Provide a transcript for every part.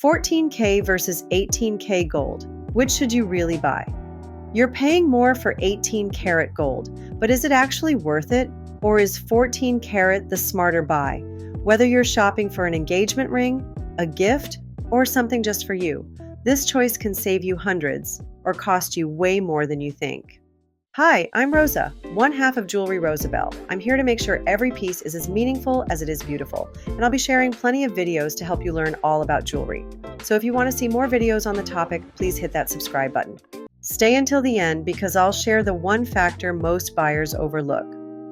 14K versus 18K gold. Which should you really buy? You're paying more for 18-karat gold, but is it actually worth it? Or is 14-karat the smarter buy? Whether you're shopping for an engagement ring, a gift, or something just for you, this choice can save you hundreds or cost you way more than you think. Hi, I'm Rosa, one half of Jewelry Rosabelle. I'm here to make sure every piece is as meaningful as it is beautiful, and I'll be sharing plenty of videos to help you learn all about jewelry. So if you want to see more videos on the topic, please hit that subscribe button. Stay until the end because I'll share the one factor most buyers overlook,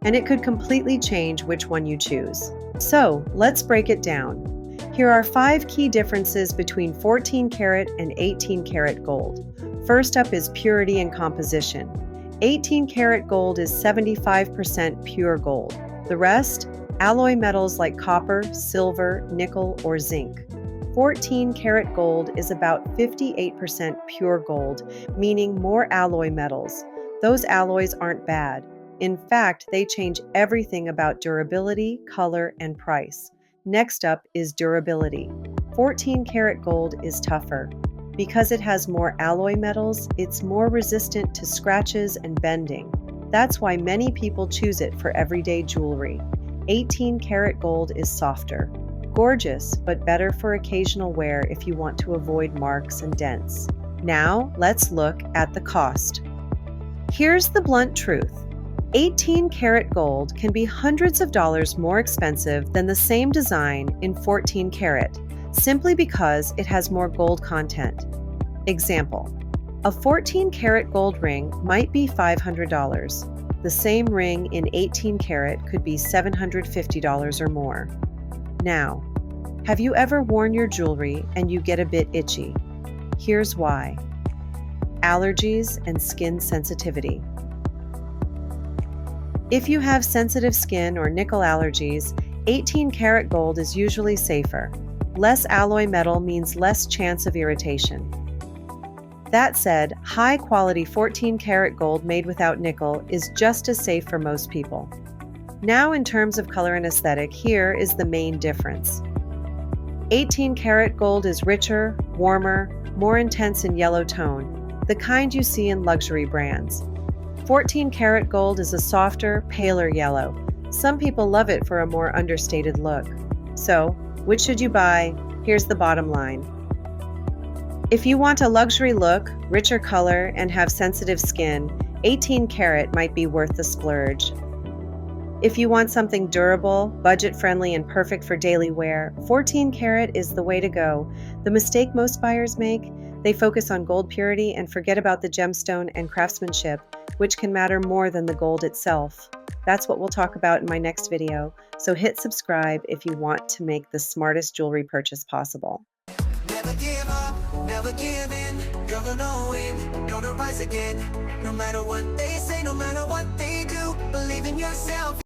and it could completely change which one you choose. So let's break it down. Here are 5 key differences between 14-karat and 18-karat gold. First up is purity and composition. 18-karat gold is 75% pure gold. The rest, alloy metals like copper, silver, nickel, or zinc. 14-karat gold is about 58% pure gold, meaning more alloy metals. Those alloys aren't bad. In fact, they change everything about durability, color, and price. Next up is durability. 14-karat gold is tougher. Because it has more alloy metals, it's more resistant to scratches and bending. That's why many people choose it for everyday jewelry. 18-karat gold is softer. Gorgeous, but better for occasional wear if you want to avoid marks and dents. Now, let's look at the cost. Here's the blunt truth. 18-karat gold can be hundreds of dollars more expensive than the same design in 14-karat, simply because it has more gold content. Example, a 14-karat gold ring might be $500. The same ring in 18-karat could be $750 or more. Now, have you ever worn your jewelry and you get a bit itchy? Here's why. Allergies and skin sensitivity. If you have sensitive skin or nickel allergies, 18-karat gold is usually safer. Less alloy metal means less chance of irritation. That said, high-quality 14-karat gold made without nickel is just as safe for most people. Now, in terms of color and aesthetic, here is the main difference. 18-karat gold is richer, warmer, more intense in yellow tone, the kind you see in luxury brands. 14-karat gold is a softer, paler yellow. Some people love it for a more understated look. So, which should you buy? Here's the bottom line. If you want a luxury look, richer color, and have sensitive skin, 18-karat might be worth the splurge. If you want something durable, budget-friendly, and perfect for daily wear, 14-karat is the way to go. The mistake most buyers make, they focus on gold purity and forget about the gemstone and craftsmanship, which can matter more than the gold itself. That's what we'll talk about in my next video, so hit subscribe if you want to make the smartest jewelry purchase possible. Never give up, never give in. You're gonna win, you're gonna rise again. No matter what they say, no matter what they do, believe in yourself.